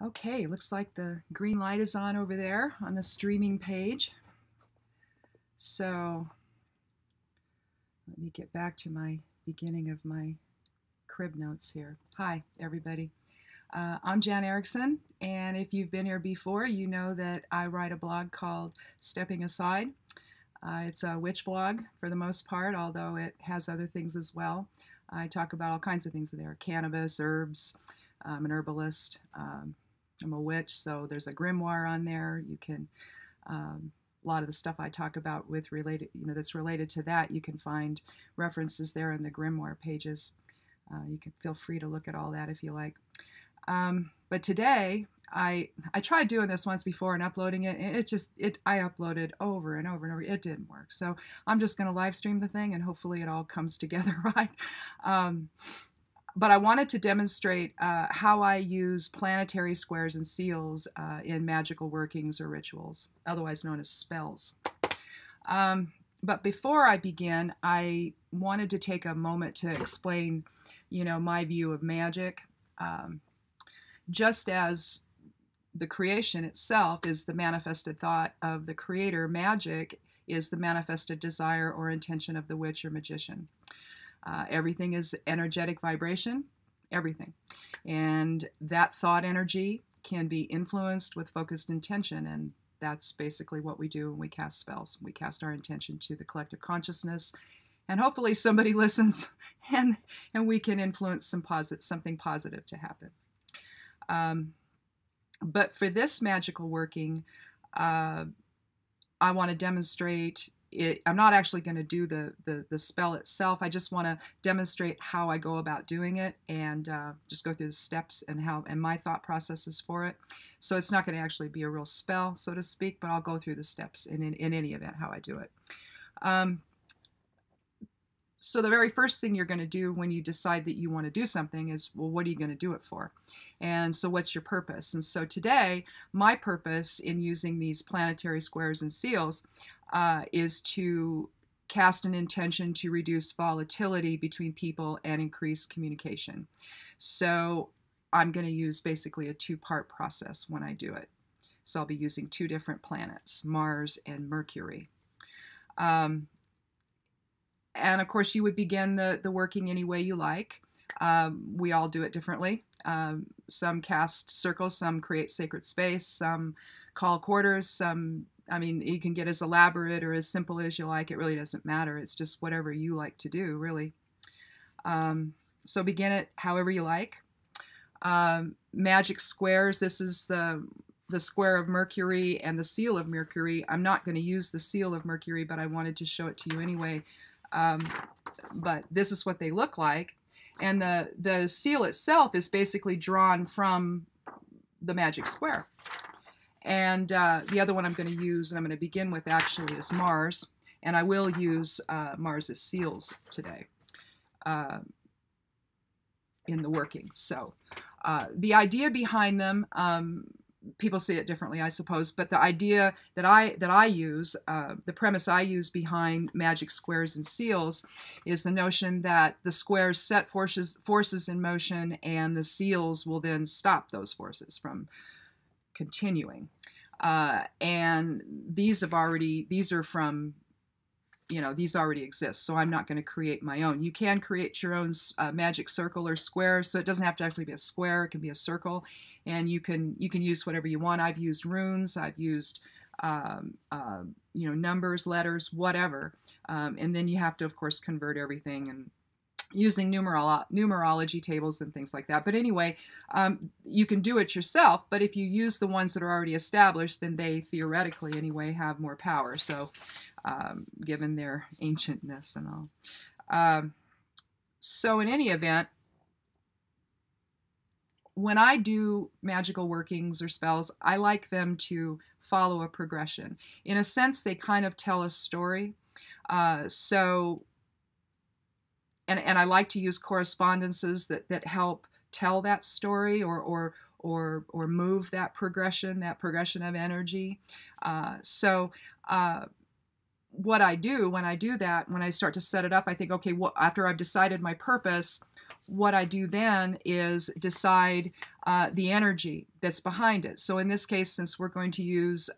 Okay, looks like the green light is on over there on the streaming page. So let me get back to my beginning of my crib notes here. Hi, everybody. I'm Jan Erickson, and if you've been here before, you know that I write a blog called Stepping Aside. It's a witch blog for the most part, although it has other things as well. I talk about all kinds of things there: cannabis, herbs. I'm an herbalist. I'm a witch, so there's a grimoire on there. You can a lot of the stuff I talk about with related, that's related to that. You can find references there in the grimoire pages. You can feel free to look at all that if you like. But today, I tried doing this once before and uploading it, and I uploaded over and over and over. It didn't work. So I'm just going to live stream the thing, and hopefully it all comes together right. But I wanted to demonstrate how I use planetary squares and seals in magical workings or rituals, otherwise known as spells. But before I begin, I wanted to take a moment to explain, my view of magic. Just as the creation itself is the manifested thought of the creator, magic is the manifested desire or intention of the witch or magician. Everything is energetic vibration, everything. And that thought energy can be influenced with focused intention, and that's basically what we do when we cast spells. We cast our intention to the collective consciousness, and hopefully somebody listens and we can influence something positive to happen. But for this magical working, I want to demonstrate it. I'm not actually going to do the spell itself. I just want to demonstrate how I go about doing it, and just go through the steps and my thought processes for it. So it's not going to actually be a real spell, so to speak, but I'll go through the steps in any event how I do it. So the very first thing you're going to do when you decide that you want to do something is, well, what are you going to do it for? And so what's your purpose? And so today, my purpose in using these planetary squares and seals is to cast an intention to reduce volatility between people and increase communication. So I'm going to use basically a two-part process when I do it. So I'll be using two different planets, Mars and Mercury. And of course, you would begin the working any way you like. We all do it differently. Some cast circles, some create sacred space, some call quarters, some, you can get as elaborate or as simple as you like. It really doesn't matter. It's just whatever you like to do, really. So begin it however you like. Magic squares, this is the square of Mercury and the seal of Mercury. I'm not going to use the seal of Mercury, but I wanted to show it to you anyway. But this is what they look like. And the seal itself is basically drawn from the magic square. And the other one I'm going to use, and I'm going to begin with actually, is Mars. And I will use Mars's seals today in the working. So the idea behind them, people see it differently, I suppose, but the idea that I use, the premise I use behind magic squares and seals is the notion that the squares set forces in motion, and the seals will then stop those forces from continuing. And these are from, these already exist, so I'm not going to create my own. You can create your own magic circle or square, so it doesn't have to actually be a square. It can be a circle, and you can use whatever you want. I've used runes. I've used numbers, letters, whatever, and then you have to, of course, convert everything and using numerology tables and things like that. But anyway, you can do it yourself, but if you use the ones that are already established, then they theoretically anyway have more power. So given their ancientness and all. So in any event, when I do magical workings or spells, I like them to follow a progression. In a sense, they kind of tell a story. And I like to use correspondences that help tell that story or move that progression of energy. What I do when I do that, when I start to set it up, I think, okay, well, after I've decided my purpose, what I do then is decide the energy that's behind it. So in this case, since we're going to use,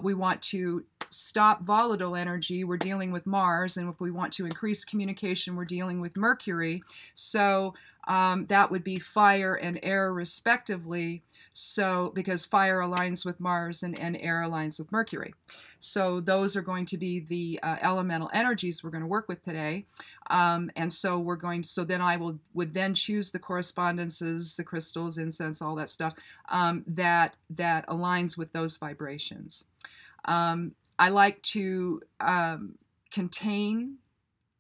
we want to stop volatile energy, we're dealing with Mars, and if we want to increase communication, we're dealing with Mercury. So that would be fire and air respectively. So because fire aligns with Mars and air aligns with Mercury. So those are going to be the elemental energies we're going to work with today. And so we're going to, so then I would then choose the correspondences, the crystals, incense, all that stuff that aligns with those vibrations. I like to contain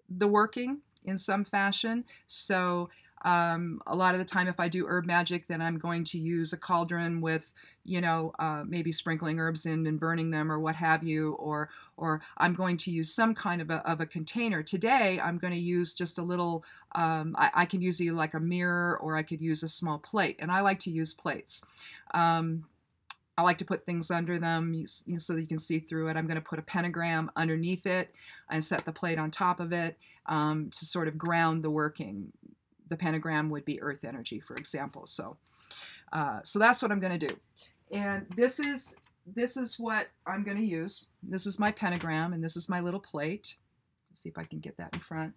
the working in some fashion. So a lot of the time if I do herb magic, then I'm going to use a cauldron with, you know, maybe sprinkling herbs in and burning them or what have you, or I'm going to use some kind of a container. Today I'm going to use just a little, I can use either like a mirror or I could use a small plate, and I like to use plates. I like to put things under them so that you can see through it. I'm going to put a pentagram underneath it and set the plate on top of it to sort of ground the working. The pentagram would be earth energy, for example. So that's what I'm going to do. And this is what I'm going to use. This is my pentagram, and this is my little plate. Let's see if I can get that in front.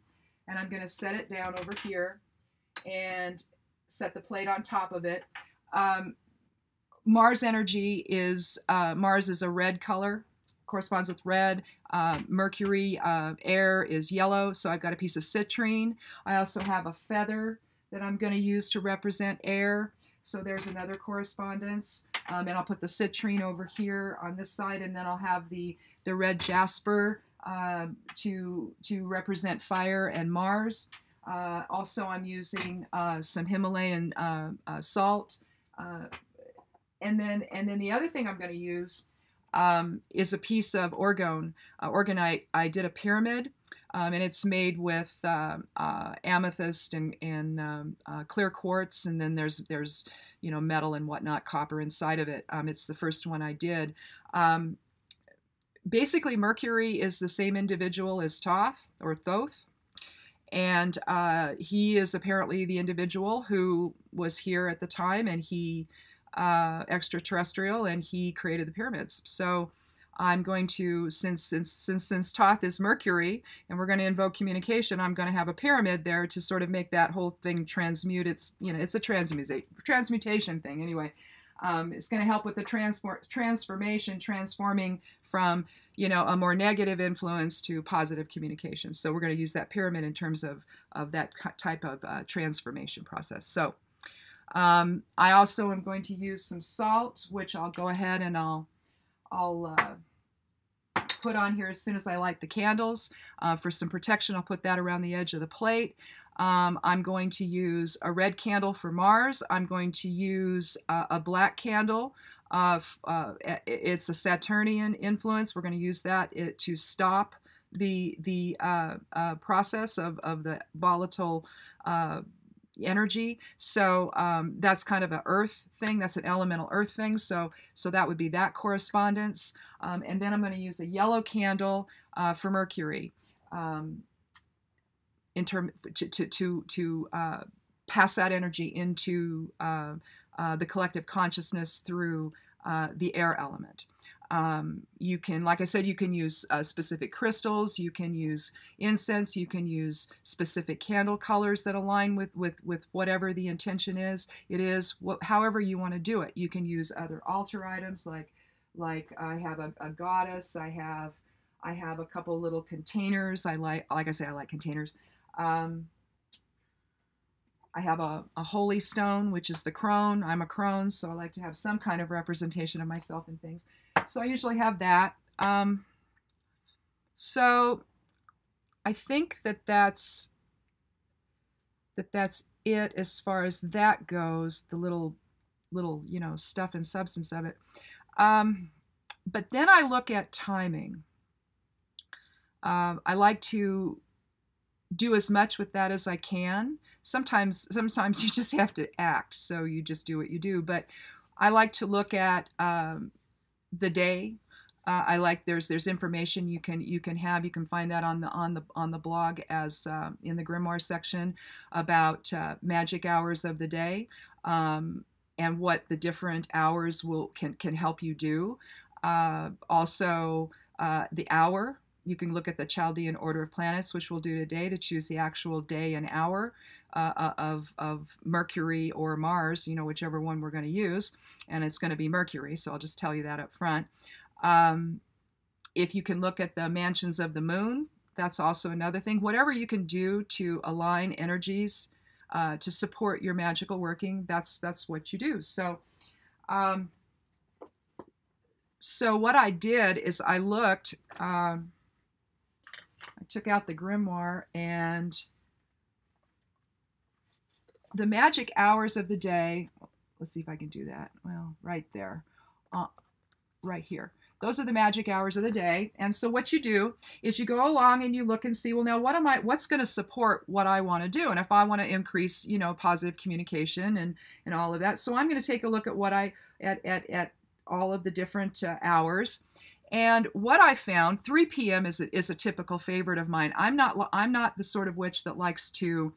And I'm going to set it down over here and set the plate on top of it. Mars energy is, Mars is a red color, corresponds with red. Mercury, air is yellow, so I've got a piece of citrine. I also have a feather that I'm going to use to represent air, so there's another correspondence. And I'll put the citrine over here on this side, and then I'll have the red jasper to represent fire and Mars. Also, I'm using some Himalayan salt. And then the other thing I'm going to use is a piece of organite. I did a pyramid, and it's made with amethyst and clear quartz, and then there's you know, metal and whatnot, copper inside of it. It's the first one I did. Basically, Mercury is the same individual as Thoth or Thoth. And he is apparently the individual who was here at the time, and he extraterrestrial, and he created the pyramids. So I'm going to, since Thoth is Mercury, and we're going to invoke communication, I'm going to have a pyramid there to sort of make that whole thing transmute. It's, you know, it's a transmutation thing anyway. It's going to help with the transformation, transforming from, you know, a more negative influence to positive communication. So we're going to use that pyramid in terms of that type of transformation process. So I also am going to use some salt, which I'll go ahead and I'll put on here as soon as I light the candles. For some protection, I'll put that around the edge of the plate. I'm going to use a red candle for Mars. I'm going to use a black candle. It's a Saturnian influence. We're going to use that to stop the process of the volatile energy. So that's kind of an earth thing. That's an elemental earth thing. So that would be that correspondence. And then I'm going to use a yellow candle for Mercury in term to pass that energy into the collective consciousness through the air element. You can, like I said, you can use specific crystals, you can use incense, you can use specific candle colors that align with whatever the intention is. It is however you want to do it. You can use other altar items like I have a goddess, I have a couple little containers. Like I say, I like containers. I have a holy stone, which is the crone. I'm a crone, so I like to have some kind of representation of myself and things. So I usually have that. So I think that's it as far as that goes, the little you know, stuff and substance of it. But then I look at timing. I like to do as much with that as I can. Sometimes you just have to act, so you just do what you do. But I like to look at the day. I like there's information you can have. You can find that on the blog as in the grimoire section about magic hours of the day, and what the different hours can help you do. Also, the hour. You can look at the Chaldean order of planets, which we'll do today, to choose the actual day and hour of Mercury or Mars, whichever one we're going to use. And it's going to be Mercury, so I'll just tell you that up front. If you can look at the mansions of the moon, that's also another thing. Whatever you can do to align energies to support your magical working, that's what you do. So what I did is I looked, I took out the grimoire, and the magic hours of the day, let's see if I can do that. Well, right there, right here. Those are the magic hours of the day. And so what you do is you go along and you look and see, well, now what's going to support what I want to do? And if I want to increase, positive communication and all of that. So I'm going to take a look at at all of the different hours. And what I found, 3 p.m. is a typical favorite of mine. I'm not the sort of witch that likes to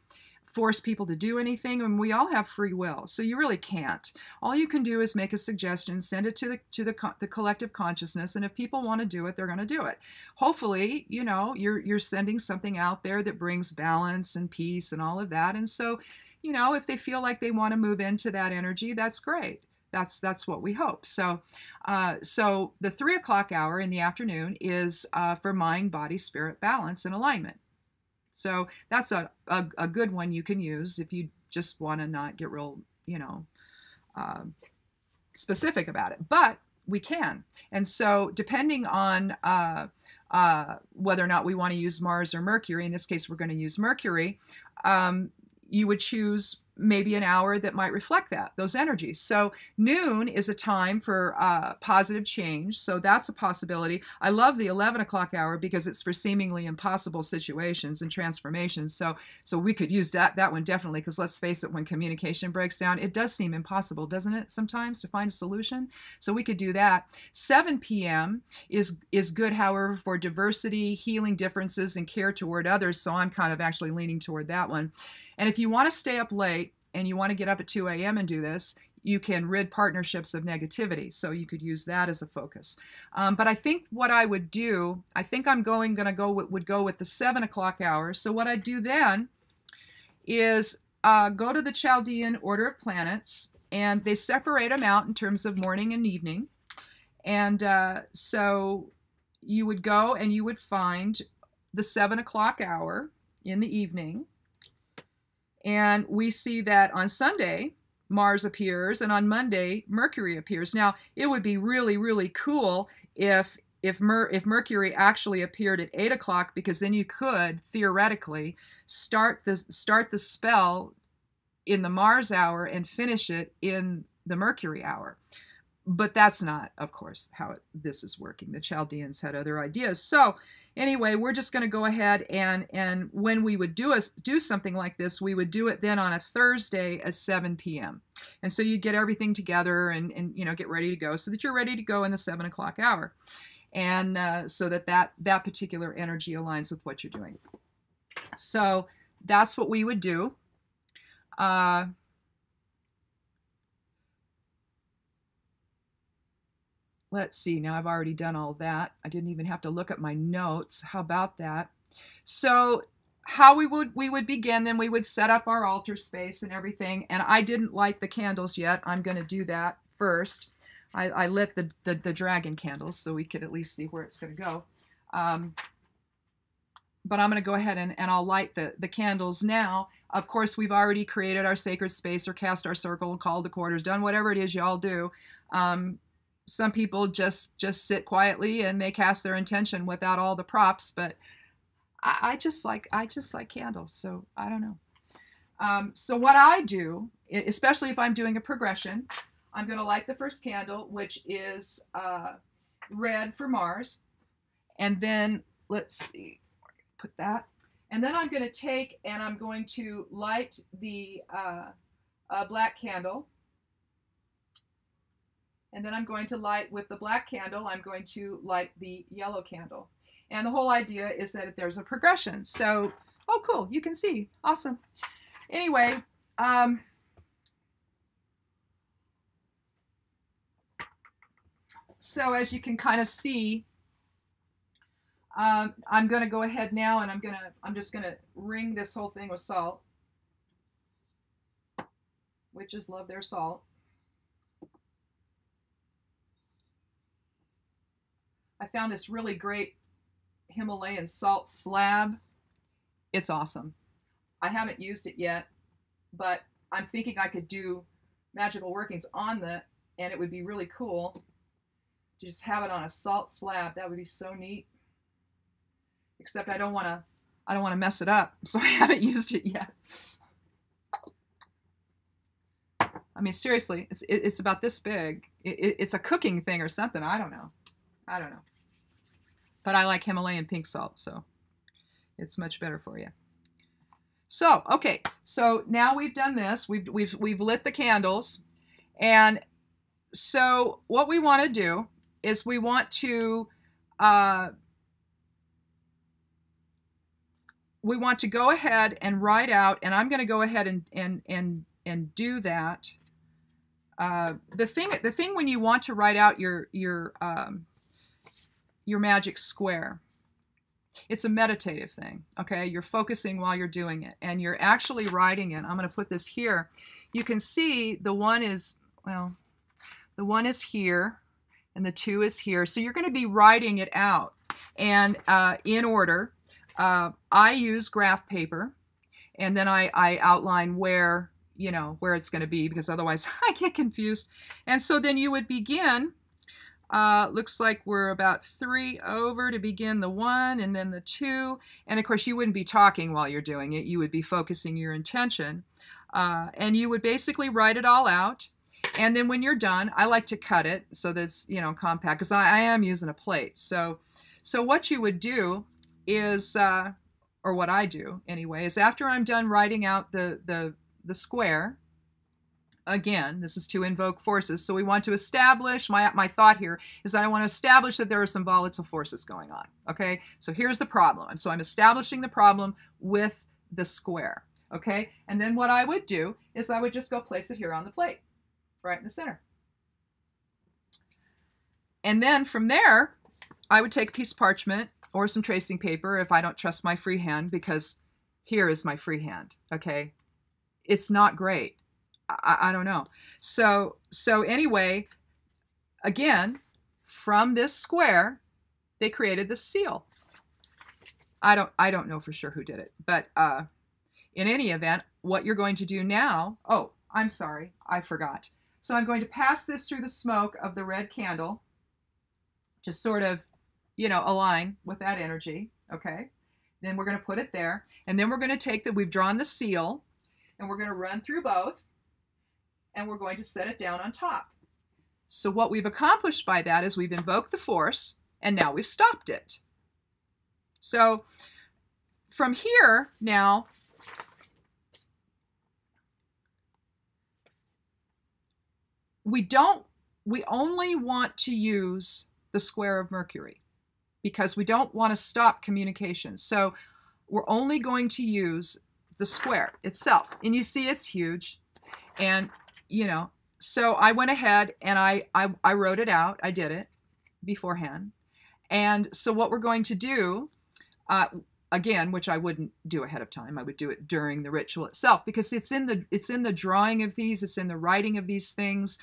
force people to do anything, and we all have free will, so you really can't. All you can do is make a suggestion, send it to the collective consciousness, and if people want to do it, they're going to do it. Hopefully, you're sending something out there that brings balance and peace and all of that. And so, if they feel like they want to move into that energy, that's great. That's what we hope. So, so the 3 o'clock hour in the afternoon is for mind, body, spirit balance and alignment. So that's a good one you can use if you just want to not get real, specific about it. But we can. And so depending on whether or not we want to use Mars or Mercury, in this case we're going to use Mercury, you would choose maybe an hour that might reflect those energies. So noon is a time for positive change. So that's a possibility. I love the 11 o'clock hour because it's for seemingly impossible situations and transformations. So we could use that one definitely, because let's face it, when communication breaks down, it does seem impossible, doesn't it, sometimes, to find a solution? So we could do that. 7 p.m. is good, however, for diversity, healing differences, and care toward others. So I'm kind of actually leaning toward that one. And if you want to stay up late and you want to get up at 2 a.m. and do this, you can rid partnerships of negativity. So you could use that as a focus. But I think what I would do, I think I'm going to go with the 7 o'clock hour. So what I do then is go to the Chaldean order of planets, and they separate them out in terms of morning and evening. And so you would go and you would find the 7 o'clock hour in the evening. And we see that on Sunday, Mars appears, and on Monday, Mercury appears. Now, it would be really, really cool if Mercury actually appeared at 8 o'clock, because then you could theoretically start the spell in the Mars hour and finish it in the Mercury hour. But that's not, of course, how this is working. The Chaldeans had other ideas. So anyway, we're just going to go ahead and when we would do something like this, we would do it then on a Thursday at 7 p.m. And so you get everything together and get ready to go, so that you're ready to go in the 7 o'clock hour. And so that particular energy aligns with what you're doing. So that's what we would do. Let's see, now I've already done all that. I didn't even have to look at my notes. How about that? So how we would begin, then we would set up our altar space and everything. And I didn't light the candles yet. I'm going to do that first. I lit the dragon candles so we could at least see where it's going to go. But I'm going to go ahead and I'll light the candles now. Of course, we've already created our sacred space, or cast our circle, and called the quarters, done whatever it is y'all do. Some people just sit quietly and they cast their intention without all the props, but I just like candles, so I don't know. So what I do, especially if I'm doing a progression, I'm going to light the first candle, which is red for Mars, and then let's see, put that, and then I'm going to take and I'm going to light the black candle. And then I'm going to light with the black candle, I'm going to light the yellow candle. And the whole idea is that there's a progression. So, oh, cool, you can see. Awesome. Anyway, so as you can kind of see, I'm going to go ahead now and I'm just going to ring this whole thing with salt. Witches love their salt. I found this really great Himalayan salt slab. It's awesome. I haven't used it yet, but I'm thinking I could do magical workings on that, and it would be really cool to just have it on a salt slab. That would be so neat. Except I don't want to mess it up, so I haven't used it yet. I mean, seriously, it's about this big. It's a cooking thing or something. I don't know. But I like Himalayan pink salt, so it's much better for you. So, okay, so now we've done this. We've lit the candles, and so what we want to do is we want to go ahead and write out, and I'm going to go ahead and do that. The thing when you want to write out your magic square, it's a meditative thing, okay? You're focusing while you're doing it, and you're actually writing it. I'm going to put this here. You can see the one is, well, the one is here, and the 2 is here. So you're going to be writing it out, and in order. I use graph paper, and then I outline where it's going to be, because otherwise I get confused. And so then you would begin. Looks like we're about 3 over to begin the 1 and then the 2. And of course you wouldn't be talking while you're doing it. You would be focusing your intention. And you would basically write it all out. And then when you're done, I like to cut it so that's, compact, because I am using a plate. So what you would do is, or what I do anyway, is after I'm done writing out the square, again, this is to invoke forces. So we want to establish, my thought here is that I want to establish that there are some volatile forces going on. Okay, so here's the problem. So I'm establishing the problem with the square. Okay, and then what I would do is I would just go place it here on the plate, right in the center. And then from there, I would take a piece of parchment or some tracing paper if I don't trust my free hand, because here is my free hand, okay? It's not great. I don't know. So anyway, again, from this square, they created the seal. I don't know for sure who did it, but in any event, what you're going to do now, oh, I'm sorry, I forgot. So I'm going to pass this through the smoke of the red candle to sort of, align with that energy, okay? Then we're going to put it there, and then we're going to take we've drawn the seal, and we're going to run through both, and we're going to set it down on top. So what we've accomplished by that is we've invoked the force, and now we've stopped it. So from here now, we only want to use the square of Mercury, because we don't want to stop communication. So we're only going to use the square itself. And you see it's huge. And, so I went ahead and I wrote it out. I did it beforehand. And so what we're going to do, again, which I wouldn't do ahead of time, I would do it during the ritual itself, because it's in the drawing of these, it's in the writing of these things.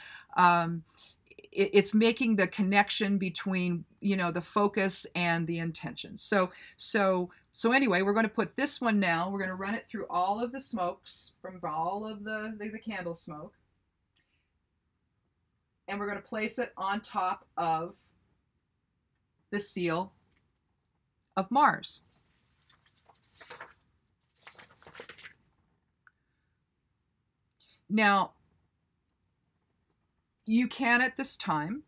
It's making the connection between, the focus and the intention. So anyway, we're going to put this one now. We're going to run it through all of the smokes from all of the candle smoke. And we're going to place it on top of the seal of Mars. Now, you can at this time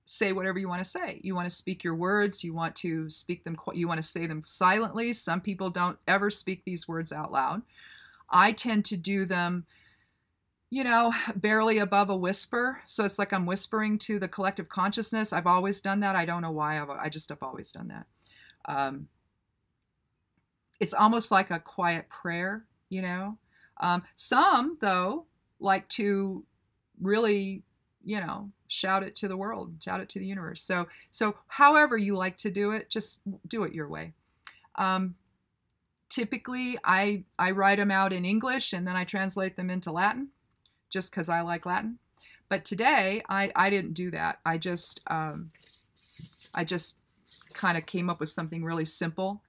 say whatever you want to say. You want to speak your words, you want to speak them, you want to say them silently. Some people don't ever speak these words out loud. I tend to do them you know, barely above a whisper. So it's like I'm whispering to the collective consciousness. I've always done that. I don't know why. I just have always done that. Um, it's almost like a quiet prayer, you know. Some, though, like to really, you know, shout it to the world, shout it to the universe. So however you like to do it, just do it your way. Um, Typically, I write them out in English and then I translate them into Latin, just because I like Latin. But today, I didn't do that. I just kind of came up with something really simple.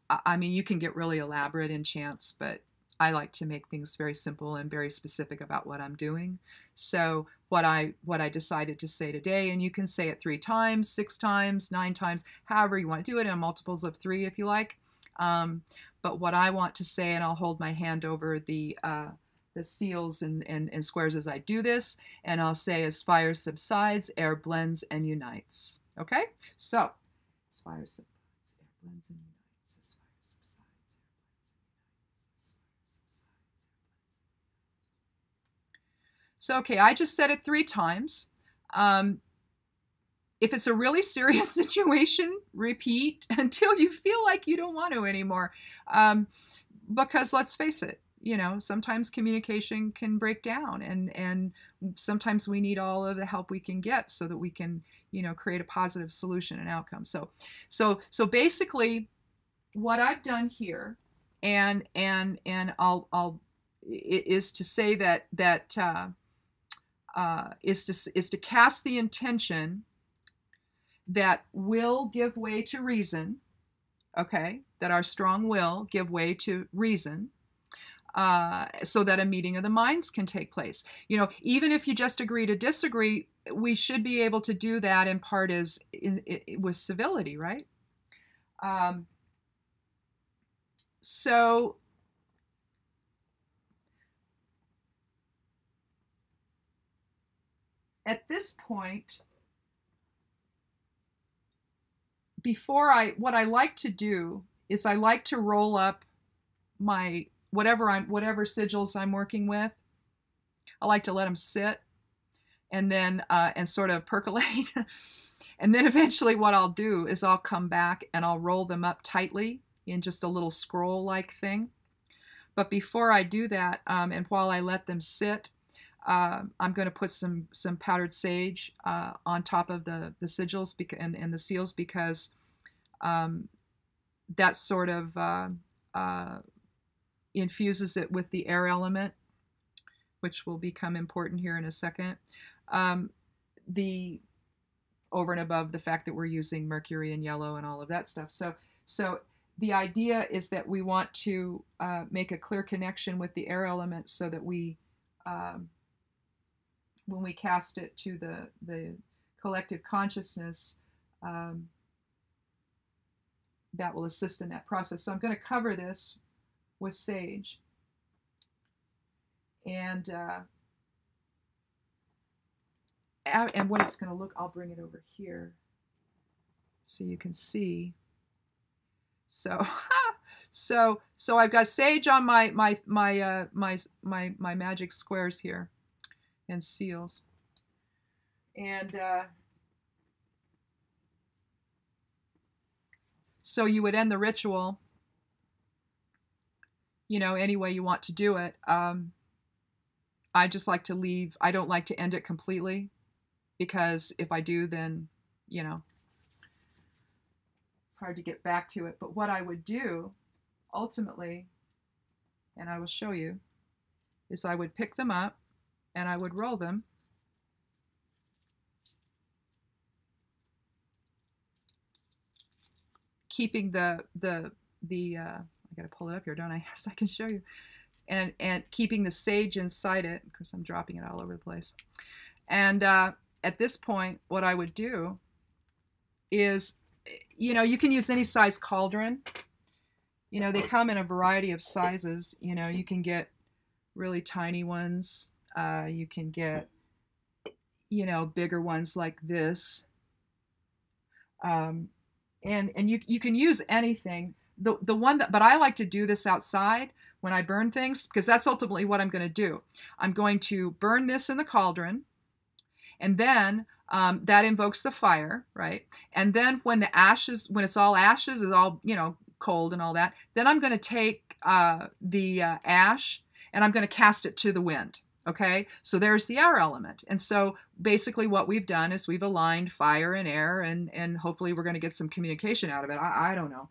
I mean, you can get really elaborate in chants, but I like to make things very simple and very specific about what I'm doing. So what I decided to say today, and you can say it 3 times, 6 times, 9 times, however you want to do it, in multiples of 3 if you like. But what I want to say, and I'll hold my hand over the seals and squares as I do this, and I'll say, as fire subsides, air blends and unites. Okay? So, as fire subsides, air blends and unites. As fire subsides, air blends and unites. As fire subsides, air blends and unites. So, okay, I just said it 3 times. If it's a really serious situation, repeat until you feel like you don't want to anymore. Because let's face it, you know, sometimes communication can break down, and sometimes we need all of the help we can get so that we can, you know, create a positive solution and outcome. So basically, what I've done here, and I'll is to say is to cast the intention that will give way to reason, okay? That our strong will give way to reason, so that a meeting of the minds can take place. You know, even if you just agree to disagree, we should be able to do that in part with civility, right? So at this point, what I like to do is I like to roll up my whatever sigils I'm working with. I like to let them sit and then and sort of percolate. And then eventually what I'll do is I'll come back and I'll roll them up tightly in just a little scroll-like thing. But before I do that, and while I let them sit, I'm going to put some powdered sage on top of the sigils and the seals, because that sort of infuses it with the air element, which will become important here in a second. The over and above the fact that we're using mercury and yellow and all of that stuff. So the idea is that we want to make a clear connection with the air element so that we, when we cast it to the collective consciousness, that will assist in that process. So I'm going to cover this with sage. And what it's going to look, I'll bring it over here so you can see. So so I've got sage on my magic squares here and seals. And so you would end the ritual, you know, any way you want to do it. I just like to leave. I don't like to end it completely, because if I do, then, you know, it's hard to get back to it. But what I would do ultimately, and I will show you, is I would pick them up and I would roll them. Keeping I gotta pull it up here, don't I? So I can show you. And keeping the sage inside it. Of course, I'm dropping it all over the place. And at this point, what I would do is, you know, you can use any size cauldron. You know, they come in a variety of sizes. You know, you can get really tiny ones. You can get, you know, bigger ones like this. And you can use anything. The one that, but I like to do this outside, when I burn things, because that's ultimately what I'm going to do. I'm going to burn this in the cauldron, and then that invokes the fire, right? And then when the ashes, when it's all ashes, it's all, you know, cold and all that, then I'm going to take the ash and I'm going to cast it to the wind. Okay, so there's the air element. And so basically what we've done is we've aligned fire and air, and hopefully we're going to get some communication out of it. I don't know.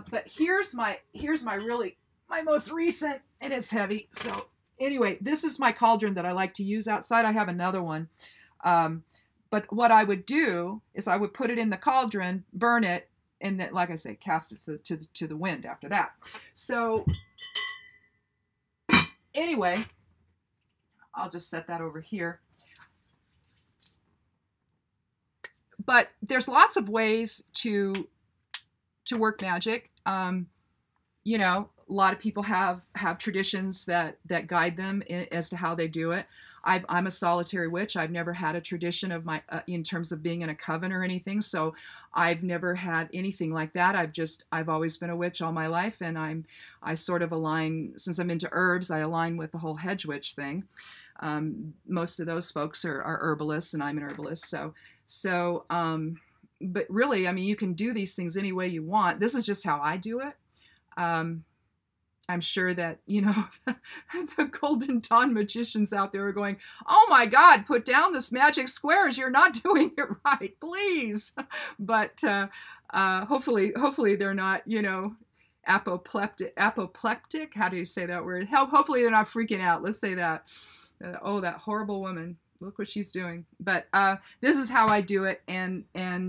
But here's my really, my most recent, and it's heavy. So anyway, this is my cauldron that I like to use outside. I have another one. But what I would do is I would put it in the cauldron, burn it, and then, like I say, cast it to the wind after that. So anyway, I'll just set that over here. But there's lots of ways to work magic. You know, a lot of people have traditions that guide them as to how they do it. I'm a solitary witch. I've never had a tradition of my in terms of being in a coven or anything. So I've never had anything like that. I've always been a witch all my life, and I sort of align, since I'm into herbs, I align with the whole hedge witch thing. Most of those folks are herbalists, and I'm an herbalist. So but really, I mean, you can do these things any way you want. This is just how I do it. I'm sure that, you know, the Golden Dawn magicians out there are going, oh my God, put down this magic squares. You're not doing it right, please. But hopefully they're not, you know, apoplectic. How do you say that word? Hopefully they're not freaking out. Let's say that. Oh, that horrible woman. Look what she's doing. But this is how I do it, and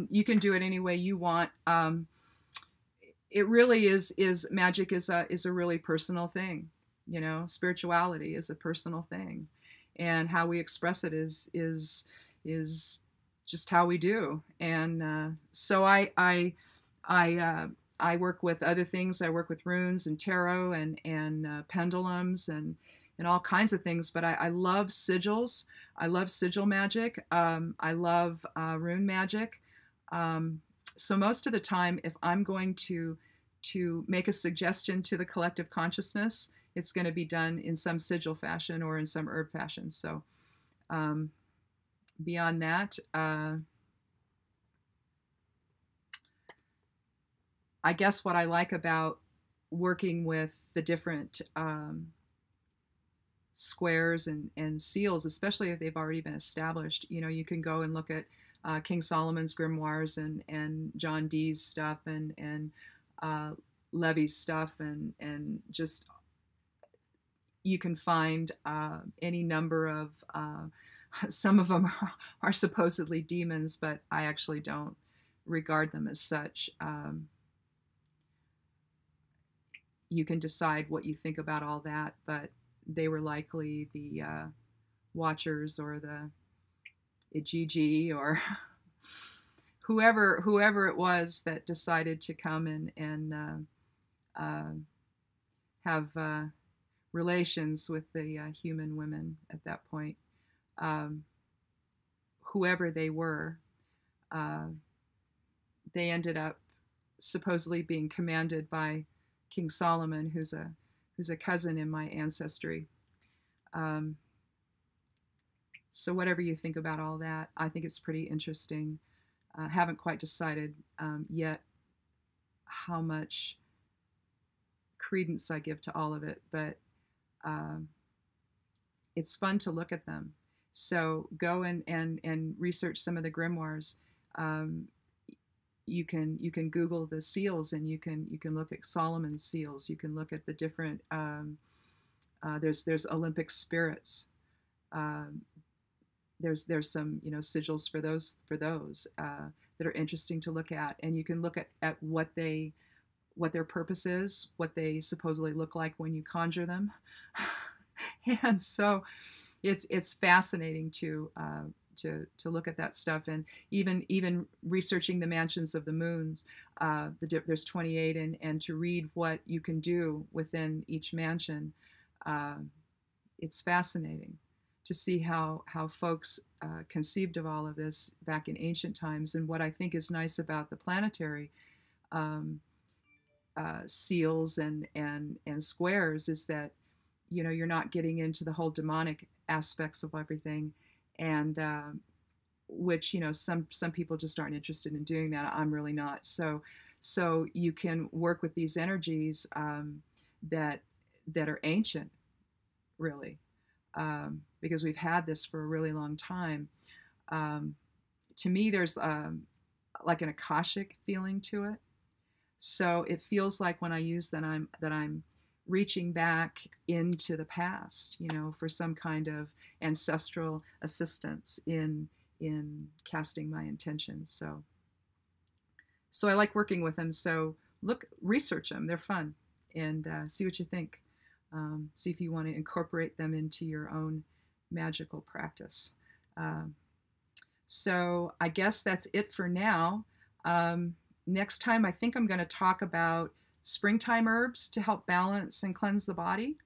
you can do it any way you want. It really is magic is a really personal thing. You know, spirituality is a personal thing, and how we express it is just how we do. And so I work with other things. I work with runes and tarot and pendulums and all kinds of things. But I love sigils. I love sigil magic. I love rune magic. So most of the time, if I'm going to make a suggestion to the collective consciousness, it's going to be done in some sigil fashion or in some herb fashion. So beyond that, I guess what I like about working with the different squares and seals, especially if they've already been established, you know, you can go and look at King Solomon's grimoires and John Dee's stuff and Levy's stuff, and just you can find any number of some of them are supposedly demons, but I actually don't regard them as such. You can decide what you think about all that, but they were likely the Watchers or the Ijiji or whoever it was that decided to come and have relations with the human women at that point. Whoever they were, they ended up supposedly being commanded by King Solomon, who's a cousin in my ancestry. So whatever you think about all that, I think it's pretty interesting. Haven't quite decided yet how much credence I give to all of it, but it's fun to look at them. So go and research some of the grimoires. You can Google the seals, and you can look at Solomon's seals. You can look at the different. There's Olympic spirits. There's some, you know, sigils for those that are interesting to look at, and you can look at what their purpose is, what they supposedly look like when you conjure them, and so it's fascinating to look at that stuff, and even researching the mansions of the moons. There's 28, and to read what you can do within each mansion. It's fascinating to see how folks conceived of all of this back in ancient times. And what I think is nice about the Planetary, seals and squares is that, you know, you're not getting into the whole demonic aspects of everything, and which, you know, some people just aren't interested in doing that. I'm really not. So you can work with these energies that that are ancient, really, because we've had this for a really long time. Um, to me, there's like an akashic feeling to it. So it feels like when I use that I'm reaching back into the past, you know, for some kind of ancestral assistance in casting my intentions. So I like working with them. So research them. They're fun, and see what you think. See if you want to incorporate them into your own magical practice. Um, so I guess that's it for now. Next time, I think I'm going to talk about springtime herbs to help balance and cleanse the body.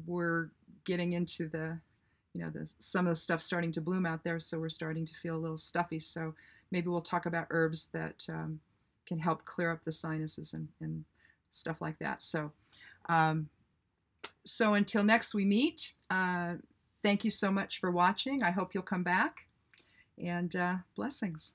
We're getting into some of the stuff starting to bloom out there, so we're starting to feel a little stuffy. So maybe we'll talk about herbs that can help clear up the sinuses and stuff like that. Um, so until next we meet, thank you so much for watching. I hope you'll come back, and blessings.